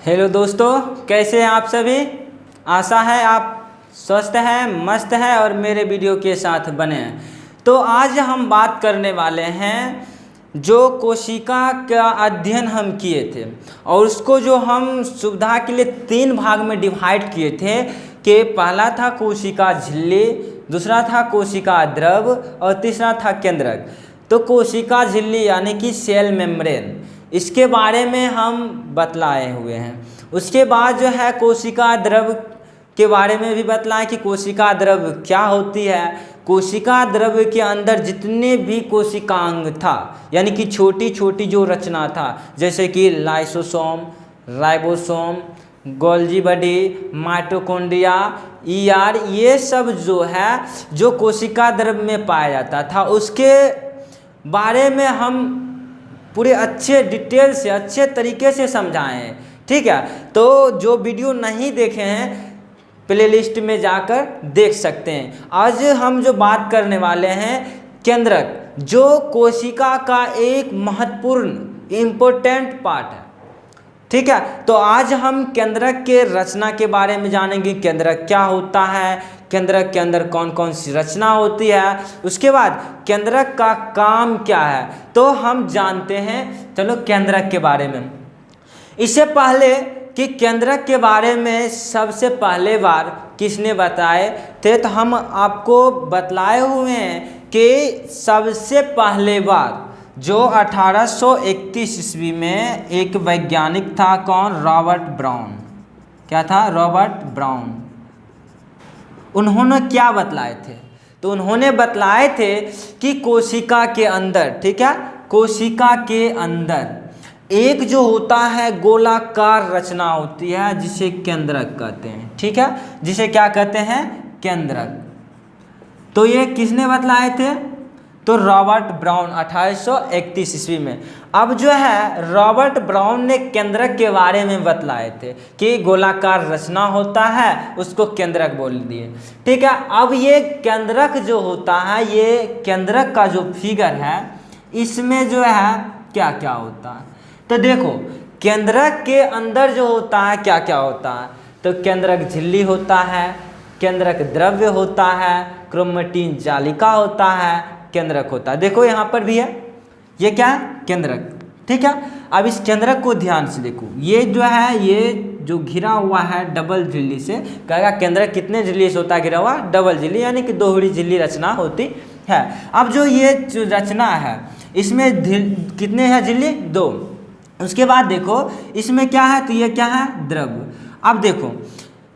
Hello दोस्तों, कैसे हैं आप सभी। आशा है आप स्वस्थ हैं, मस्त हैं और मेरे वीडियो के साथ बने हैं। तो आज हम बात करने वाले हैं जो कोशिका का अध्ययन हम किए थे और उसको जो हम सुविधा के लिए 3 भाग में डिवाइड किए थे कि पहला था कोशिका झिल्ली, दूसरा था कोशिका द्रव और तीसरा था केंद्रक। तो कोशिका झिल्ली यानी कि सेल मेम्ब्रेन, इसके बारे में हम बतलाए हुए हैं। उसके बाद जो है कोशिका द्रव के बारे में भी बतलाएं कि कोशिका द्रव क्या होती है। कोशिका द्रव के अंदर जितने भी कोशिकांग था यानी कि छोटी छोटी जो रचना था, जैसे कि lysosome, ribosome, Golgi body, mitochondria, ER, ये सब जो है जो कोशिका द्रव में पाया जाता था, उसके बारे में हम पूरे अच्छे डिटेल से अच्छे तरीके से समझाएं हैं। ठीक है, तो जो वीडियो नहीं देखे हैं प्लेलिस्ट में जाकर देख सकते हैं। आज हम जो बात करने वाले हैं केंद्रक, जो कोशिका का एक महत्वपूर्ण इम्पोर्टेंट पार्ट है। ठीक है, तो आज हम केंद्रक के रचना के बारे में जानेंगे। केंद्रक क्या होता है, केंद्रक के अंदर कौन कौन सी रचना होती है, उसके बाद केंद्रक का काम क्या है, तो हम जानते हैं। चलो केंद्रक के बारे में, इससे पहले कि केंद्रक के बारे में सबसे पहले बार किसने बताए थे, तो हम आपको बतलाए हुए हैं कि सबसे पहले बार जो 1831 ईस्वी में एक वैज्ञानिक था, कौन, रॉबर्ट ब्राउन। क्या था? Robert brown. उन्होंने क्या बतलाए थे, तो उन्होंने बतलाए थे कि कोशिका के अंदर, ठीक है, कोशिका के अंदर एक जो होता है गोलाकार रचना होती है जिसे केंद्रक कहते हैं। ठीक है, जिसे क्या कहते हैं? केंद्रक। तो ये किसने बतलाए थे? तो रॉबर्ट ब्राउन 1831 ईस्वी में। अब जो है रॉबर्ट ब्राउन ने केंद्रक के बारे में बतलाए थे कि गोलाकार रचना होता है, उसको केंद्रक बोल दिए। ठीक है, अब ये केंद्रक जो होता है, ये केंद्रक का जो फिगर है, इसमें जो है क्या क्या होता है, तो देखो केंद्रक के अंदर जो होता है क्या क्या होता है, तो केंद्रक झिल्ली होता है, केंद्रक द्रव्य होता है, क्रोमेटिन जालिका होता है, केंद्रक होता है। देखो यहाँ पर भी है, ये क्या है? केंद्रक। ठीक है, अब इस केंद्रक को ध्यान से देखो, ये जो है ये जो घिरा हुआ है डबल झिल्ली से, कहेगा केंद्रक कितने झिल्ली से होता है घिरा हुआ? डबल झिल्ली, यानी कि दोहरी झिल्ली रचना होती है। अब जो ये जो रचना है इसमें कितने हैं झिल्ली? 2। उसके बाद देखो इसमें क्या है, तो ये क्या है? द्रव। अब देखो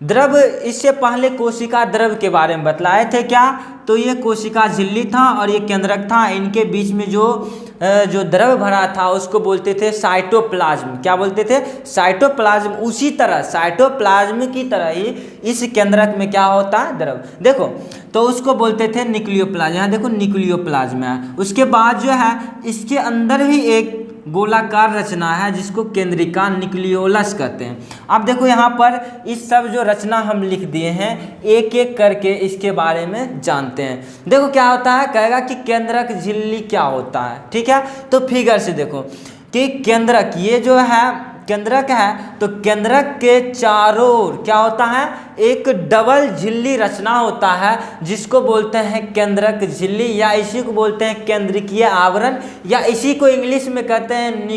द्रव, इससे पहले कोशिका द्रव के बारे में बतलाए थे क्या, तो ये कोशिका झिल्ली था और ये केंद्रक था। इनके बीच में जो द्रव भरा था उसको बोलते थे साइटोप्लाज्म। क्या बोलते थे? साइटोप्लाज्म। उसी तरह साइटोप्लाज्म की तरह ही इस केंद्रक में क्या होता है? द्रव। देखो तो उसको बोलते थे न्यूक्लियोप्लाज्म। यहाँ देखो न्यूक्लियोप्लाज्म है। उसके बाद जो है इसके अंदर भी एक गोलाकार रचना है जिसको केंद्रिका न्यूक्लियोलस कहते हैं। अब देखो यहाँ पर इस सब जो रचना हम लिख दिए हैं, एक एक करके इसके बारे में जानते हैं। देखो क्या होता है, कहेगा कि केंद्रक झिल्ली क्या होता है। ठीक है, तो फिगर से देखो कि केंद्रक, ये जो है केंद्रक है, तो केंद्रक के चारों ओर क्या होता है? एक डबल झिल्ली रचना होता है जिसको बोलते हैं केंद्रक झिल्ली, या इसी को बोलते हैं केंद्रकीय आवरण, या इसी को इंग्लिश में कहते हैं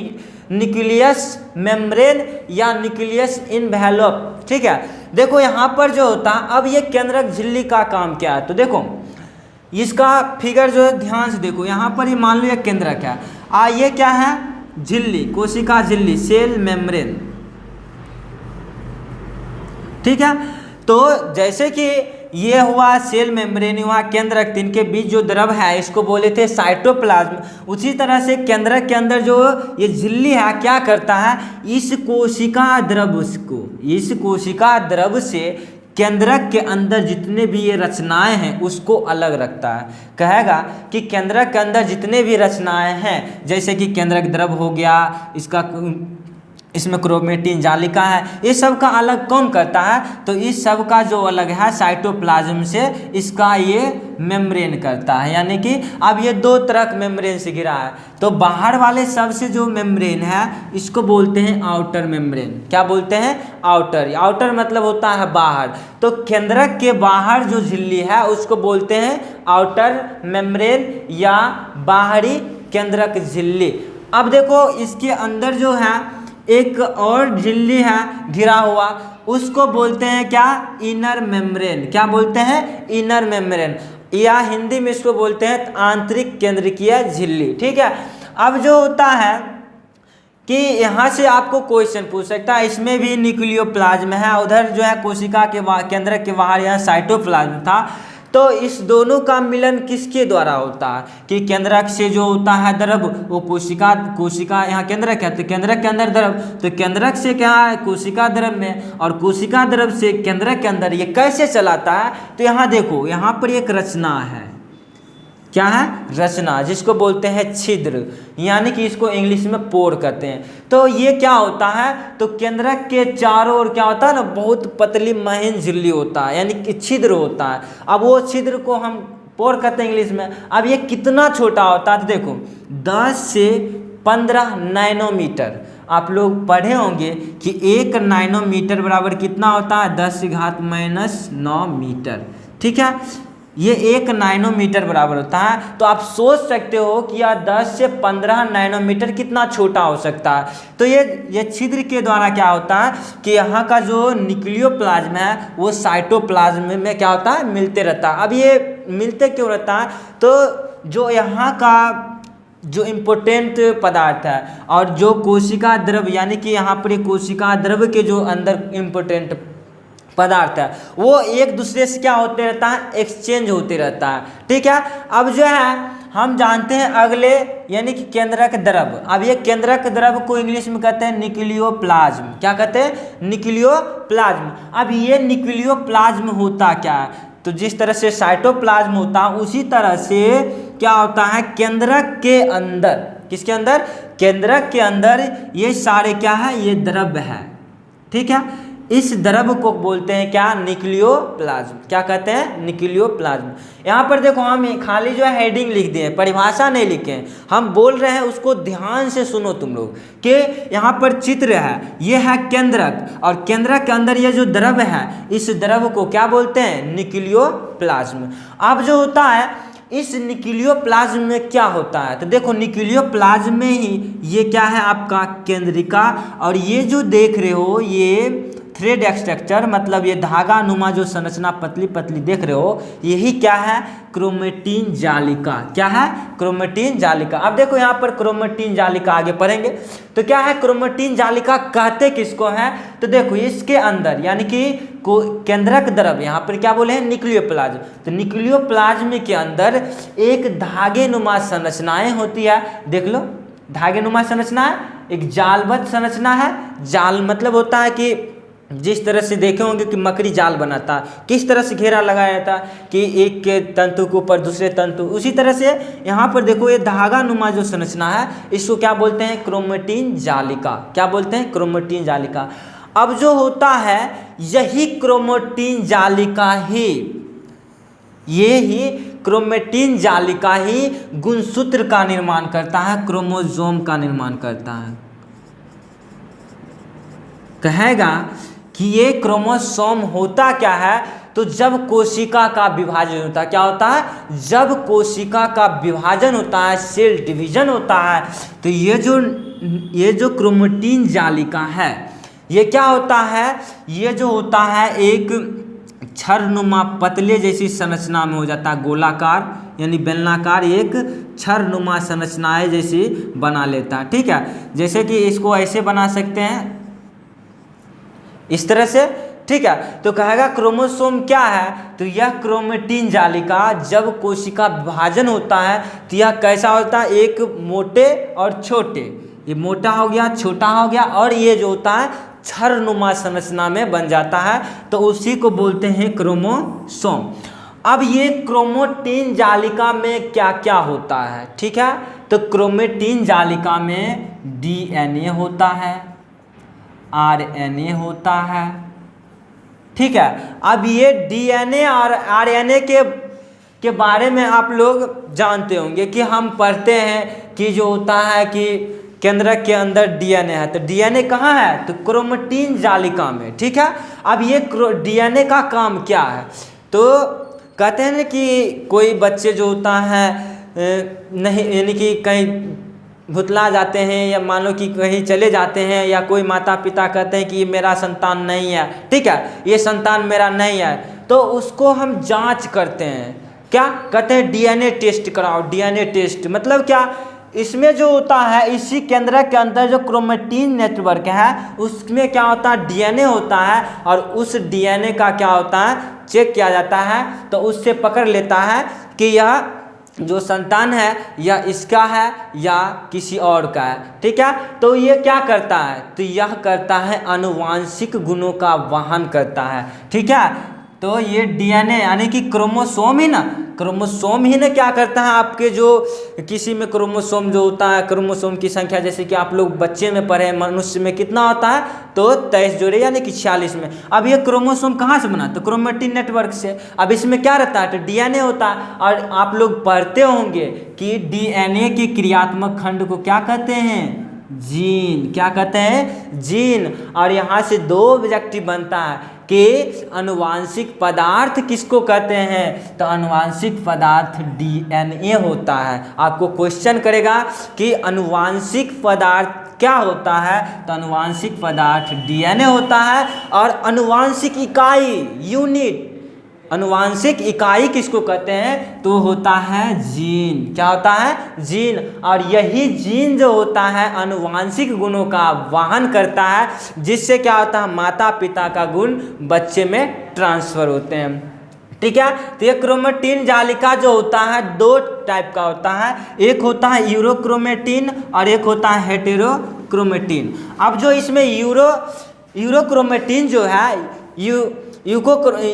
न्यूक्लियस मेम्ब्रेन या न्यूक्लियस इनवेलप। ठीक है, देखो यहाँ पर जो होता है, अब ये केंद्रक झिल्ली का काम क्या है, तो देखो इसका फिगर जो है ध्यान से देखो। यहाँ पर ही मान लो ये केंद्रक है, ये क्या है? झिल्ली, कोशिका झिल्ली, सेल मेम्ब्रेन। ठीक है, तो जैसे कि ये हुआ सेल मेम्ब्रेन, हुआ केंद्रक, इनके बीच जो द्रव है इसको बोले थे साइटोप्लाज्म। उसी तरह से केंद्रक के अंदर जो ये झिल्ली है क्या करता है, इस कोशिका द्रव से केंद्रक के अंदर जितने भी ये रचनाएं हैं उसको अलग रखता है। कहेगा कि केंद्रक के अंदर जितने भी रचनाएं हैं, जैसे कि केंद्रक द्रव हो गया, इसका इसमें क्रोमेटिन जालिका है, ये सब का अलग कौन करता है? तो इस सब का जो अलग है साइटोप्लाज्म से, इसका ये मेम्ब्रेन करता है। यानी कि अब ये दो तरह मेम्ब्रेन से घिरा है। तो बाहर वाले सबसे जो मेम्ब्रेन है इसको बोलते हैं आउटर मेम्ब्रेन। क्या बोलते हैं? आउटर। आउटर मतलब होता है बाहर। तो केंद्रक के बाहर जो झिल्ली है उसको बोलते हैं आउटर मेम्ब्रेन या बाहरी केंद्रक झिल्ली। अब देखो इसके अंदर जो है एक और झिल्ली है घिरा हुआ, उसको बोलते हैं क्या? Inner membrane. क्या बोलते हैं? इनर मेम्ब्रेन, या हिंदी में इसको बोलते हैं आंतरिक केंद्रकीय झिल्ली। ठीक है। अब जो होता है कि यहाँ से आपको क्वेश्चन पूछ सकता है, इसमें भी न्यूक्लियोप्लाज्म है, उधर जो है कोशिका के केंद्रक के बाहर यहाँ साइटोप्लाज्म था। तो इस दोनों का मिलन किसके द्वारा होता है? कि केंद्रक से जो होता है द्रव वो कोशिका यहाँ केंद्रक है तो केंद्रक के अंदर द्रव, तो केंद्रक से क्या है? कोशिका द्रव में, और कोशिका द्रव से केंद्रक के अंदर। ये कैसे चलाता है? तो यहाँ देखो, यहाँ पर एक रचना है। क्या है? रचना, जिसको बोलते हैं छिद्र, यानी कि इसको इंग्लिश में पोर कहते हैं। तो ये क्या होता है? तो केंद्रक के चारों ओर क्या होता है ना, बहुत पतली महीन झिल्ली होता है, यानी कि छिद्र होता है। अब वो छिद्र को हम पोर कहते हैं इंग्लिश में। अब ये कितना छोटा होता है? तो देखो 10 से 15 नैनोमीटर। आप लोग पढ़े होंगे कि 1 नैनोमीटर बराबर कितना होता है? 10⁻⁻9 मीटर। ठीक है, ये 1 नैनोमीटर बराबर होता है। तो आप सोच सकते हो कि यह 10 से 15 नैनोमीटर कितना छोटा हो सकता है। तो ये छिद्र के द्वारा क्या होता है कि यहाँ का जो न्यूक्लियोप्लाज्म है वो साइटोप्लाज्म में क्या होता है? मिलते रहता है। अब ये मिलते क्यों रहता है? तो जो यहाँ का जो इम्पोर्टेंट पदार्थ है और जो कोशिका द्रव, यानी कि यहाँ पर कोशिका द्रव के जो अंदर इम्पोर्टेंट पदार्थ है वो एक दूसरे से क्या होते रहता है? एक्सचेंज होते रहता है। ठीक है। अब जो है हम जानते हैं अगले, यानी कि केंद्रक द्रव। अब ये केंद्रक द्रव को इंग्लिश में कहते हैं न्यूक्लियोप्लाज्म। क्या कहते हैं? न्यूक्लियोप्लाज्म। अब ये न्यूक्लियोप्लाज्म होता क्या है? तो जिस तरह से साइटोप्लाज्म होता है उसी तरह से क्या होता है? केंद्रक के अंदर, किसके अंदर? केंद्रक के अंदर ये सारे क्या है? ये द्रव है। ठीक है। इस द्रव को बोलते हैं क्या? न्यूक्लियोप्लाज्म। क्या कहते हैं? न्यूक्लियोप्लाज्म। यहाँ पर देखो हम खाली जो है हेडिंग लिख दिए, परिभाषा नहीं लिखे हैं, हम बोल रहे हैं, उसको ध्यान से सुनो तुम लोग। कि यहाँ पर चित्र है, ये है केंद्रक, और केंद्रक के अंदर ये जो द्रव है इस द्रव को क्या बोलते हैं? न्यूक्लियोप्लाज्म। अब जो होता है इस न्यूक्लियोप्लाज्म में क्या होता है? तो देखो न्यूक्लियोप्लाज्म में ही ये क्या है? आपका केंद्रिका, और ये जो देख रहे हो ये थ्रेड स्ट्रक्चर, मतलब ये धागा नुमा जो संरचना पतली पतली देख रहे हो, यही क्या है? क्रोमेटिन जालिका। क्या है? क्रोमेटिन जालिका। अब देखो यहाँ पर क्रोमेटिन जालिका आगे पढ़ेंगे। तो क्या है क्रोमेटिन जालिका? कहते किसको है? तो देखो इसके अंदर, यानी कि केंद्रक द्रव, यहाँ पर क्या बोले हैं? न्यूक्लियोप्लाज्म। तो न्यूक्लियोप्लाज्म के अंदर एक धागे नुमा संरचनाएं होती है। देख लो, धागे नुमा संरचना है, एक जालबद्ध संरचना है। जाल मतलब होता है कि जिस तरह से देखे होंगे कि मकड़ी जाल बनाता, किस तरह से घेरा लगाया जाता कि एक के तंतु के ऊपर दूसरे तंतु, उसी तरह से यहाँ पर देखो ये धागा नुमा जो संरचना है इसको क्या बोलते हैं? क्रोमेटिन जालिका। क्या बोलते हैं? क्रोमेटिन जालिका। अब जो होता है यही क्रोमेटिन जालिका ही, ये ही क्रोमेटिन जालिका ही गुणसूत्र का निर्माण करता है, क्रोमोसोम का निर्माण करता है। कहेगा कि ये क्रोमोसोम होता क्या है? तो जब कोशिका का विभाजन होता है, क्या होता है? जब कोशिका का विभाजन होता है, सेल डिवीजन होता है, तो ये जो क्रोमेटिन जालिका है ये क्या होता है? ये जो होता है एक छरनुमा पतले जैसी संरचना में हो जाता है, गोलाकार यानी बेलनाकार एक छरनुमा संरचनाएं जैसी बना लेता है। ठीक है, जैसे कि इसको ऐसे बना सकते हैं इस तरह से। ठीक है, तो कहेगा क्रोमोसोम क्या है? तो यह क्रोमेटिन जालिका जब कोशिका विभाजन होता है तो यह कैसा होता है? एक मोटे और छोटे, ये मोटा हो गया, छोटा हो गया, और ये जो होता है छरनुमा संरचना में बन जाता है, तो उसी को बोलते हैं क्रोमोसोम। अब ये क्रोमेटिन जालिका में क्या क्या होता है? ठीक है, तो क्रोमेटिन जालिका में डीएनए होता है, आरएनए होता है। ठीक है, अब ये डीएनए और आरएनए के बारे में आप लोग जानते होंगे कि हम पढ़ते हैं कि जो होता है कि केंद्रक के अंदर डीएनए है, तो डीएनए कहाँ है, तो क्रोमेटिन जालिका में। ठीक है, अब ये डीएनए का काम क्या है, तो कहते हैं ना कि कोई बच्चे जो होता है नहीं, यानी कि कहीं भुतला जाते हैं या मान लो कि कहीं चले जाते हैं, या कोई माता पिता कहते हैं कि ये मेरा संतान नहीं है, ठीक है, ये संतान मेरा नहीं है, तो उसको हम जांच करते हैं। क्या कहते हैं, डीएनए टेस्ट कराओ। डीएनए टेस्ट मतलब क्या, इसमें जो होता है इसी केंद्रक के अंदर जो क्रोमेटिन नेटवर्क है उसमें क्या होता है, डीएनए होता है, और उस डीएनए का क्या होता है, चेक किया जाता है, तो उससे पकड़ लेता है कि यह जो संतान है या इसका है या किसी और का है। ठीक है, तो ये क्या करता है, तो यह करता है आनुवांशिक गुणों का वहन करता है। ठीक है, तो ये डीएनए यानी कि क्रोमोसोम ही ना, क्रोमोसोम ही ना क्या करता है, आपके जो किसी में क्रोमोसोम जो होता है, क्रोमोसोम की संख्या जैसे कि आप लोग बच्चे में पढ़े, मनुष्य में कितना होता है, तो 23 जोड़े यानी कि 46 में। अब ये क्रोमोसोम कहाँ से बना, तो क्रोमेटिन नेटवर्क से। अब इसमें क्या रहता है, तो डीएनए होता है, और आप लोग पढ़ते होंगे कि डीएनए के क्रियात्मक खंड को क्या कहते हैं, जीन। क्या कहते हैं, जीन। और यहाँ से दो ऑब्जेक्टिव बनता है कि अनुवांशिक पदार्थ किसको कहते हैं, तो अनुवांशिक पदार्थ डीएनए होता है। आपको क्वेश्चन करेगा कि अनुवांशिक पदार्थ क्या होता है, तो अनुवांशिक पदार्थ डीएनए होता है। और अनुवांशिक इकाई यूनिट, अनुवांशिक इकाई किसको कहते हैं, तो होता है जीन। क्या होता है, जीन। और यही जीन जो होता है अनुवांशिक गुणों का वहन करता है, जिससे क्या होता है, माता पिता का गुण बच्चे में ट्रांसफर होते हैं। ठीक है, तो ये क्रोमेटिन जालिका जो होता है दो टाइप का होता है, एक होता है यूरोक्रोमेटिन और एक होता है हेटेरोक्रोमेटिन। अब जो इसमें यूरोक्रोमेटिन जो है,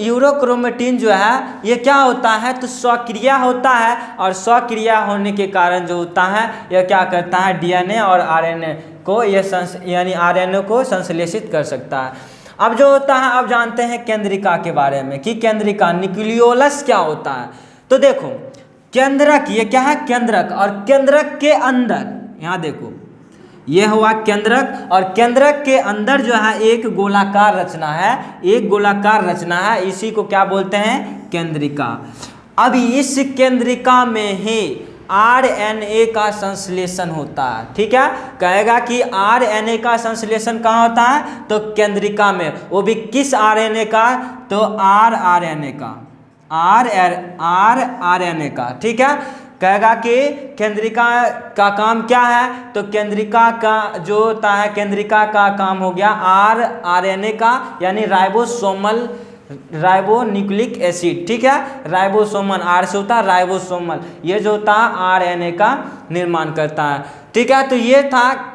यूरोक्रोमेटिन जो है ये क्या होता है, तो स्वक्रिया होता है, और स्वक्रिया होने के कारण जो होता है यह क्या करता है, डीएनए और आरएनए को ये यानी आरएनए को संश्लेषित कर सकता है। अब जो होता है, अब जानते हैं केंद्रिका के बारे में कि केंद्रिका न्यूक्लियोलस क्या होता है। तो देखो केंद्रक, ये क्या है, केंद्रक, और केंद्रक के अंदर यहाँ देखो ये हुआ केंद्रक, और केंद्रक के अंदर जो है एक गोलाकार रचना है, एक गोलाकार रचना है, इसी को क्या बोलते हैं, केंद्रिका। अब इस केंद्रिका में ही आरएनए का संश्लेषण होता है। ठीक है, कहेगा कि आरएनए का संश्लेषण कहाँ होता है, तो केंद्रिका में, वो भी किस आरएनए का, तो आरएनए का, आरएनए का। ठीक है, कहेगा कि केंद्रिका का काम क्या है, तो केंद्रिका का जो होता है, केंद्रिका का काम हो गया आरएनए का, यानी राइबोन्यूक्लिक एसिड। ठीक है, राइबोसोमल, आर से होता है राइबोसोमल, ये जो होता है आरएनए का निर्माण करता है। ठीक है, तो ये था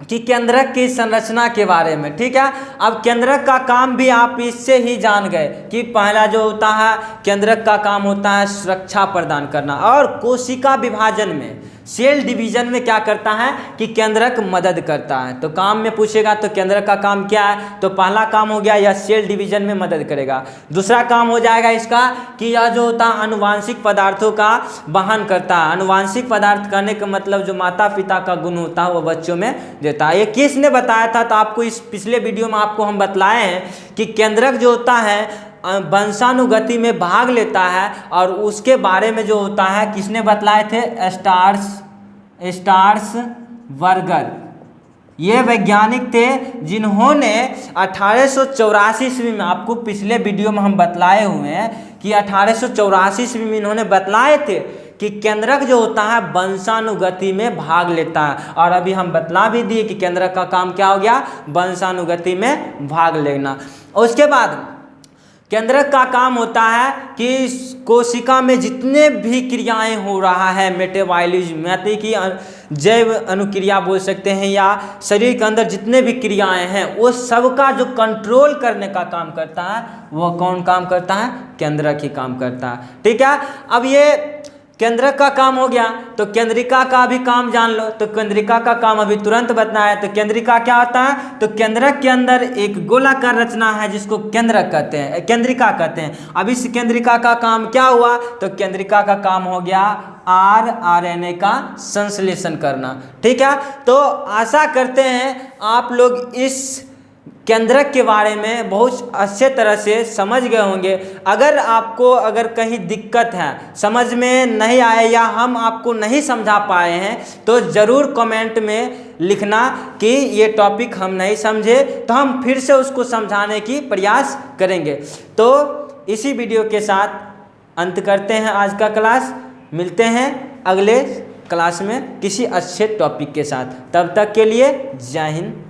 कि केंद्रक की संरचना के बारे में। ठीक है, अब केंद्रक का काम भी आप इससे ही जान गए कि पहला जो होता है केंद्रक का काम होता है सुरक्षा प्रदान करना, और कोशिका विभाजन में, सेल डिवीजन में क्या करता है कि केंद्रक मदद करता है। तो काम में पूछेगा तो केंद्रक का काम क्या है, तो पहला काम हो गया यह सेल डिवीजन में मदद करेगा। दूसरा काम हो जाएगा इसका कि यह जो होता है अनुवांशिक पदार्थों का वहन करता है। अनुवांशिक पदार्थ करने का मतलब जो माता पिता का गुण होता है वो बच्चों में देता है। ये किसने बताया था, तो आपको इस पिछले वीडियो में आपको हम बतलाए हैं कि केंद्रक जो होता है वंशानुगति में भाग लेता है, और उसके बारे में जो होता है किसने बतलाए थे, स्टार्स बर्गर। ये वैज्ञानिक थे जिन्होंने 1884 ईस्वी में, आपको पिछले वीडियो में हम बतलाए हुए हैं कि 1884 ईस्वी में इन्होंने बतलाए थे कि केंद्रक जो होता है वंशानुगति में भाग लेता है। और अभी हम बतला भी दिए कि केंद्रक का काम क्या हो गया, वंशानुगति में भाग लेना। उसके बाद केंद्रक का काम होता है कि कोशिका में जितने भी क्रियाएं हो रहा है, मेटाबॉलिज्म यानी कि जैव अनुक्रिया बोल सकते हैं, या शरीर के अंदर जितने भी क्रियाएं हैं वो सबका जो कंट्रोल करने का काम करता है वो कौन काम करता है, केंद्रक ही काम करता है। ठीक है, अब ये केंद्रक का काम हो गया, तो केंद्रिका का भी काम जान लो। तो केंद्रिका का काम अभी तुरंत बताना है। तो केंद्रिका क्या होता है, तो केंद्रक के अंदर एक गोलाकार रचना है जिसको केंद्रक कहते हैं, केंद्रिका कहते हैं। अब इस केंद्रिका का काम क्या हुआ, तो केंद्रिका का काम हो गया आरएनए का संश्लेषण करना। ठीक है, तो आशा करते हैं आप लोग इस केंद्रक के बारे में बहुत अच्छे तरह से समझ गए होंगे। अगर कहीं दिक्कत है, समझ में नहीं आए या हम आपको नहीं समझा पाए हैं, तो ज़रूर कमेंट में लिखना कि ये टॉपिक हम नहीं समझे, तो हम फिर से उसको समझाने की प्रयास करेंगे। तो इसी वीडियो के साथ अंत करते हैं आज का क्लास। मिलते हैं अगले क्लास में किसी अच्छे टॉपिक के साथ। तब तक के लिए जय हिंद।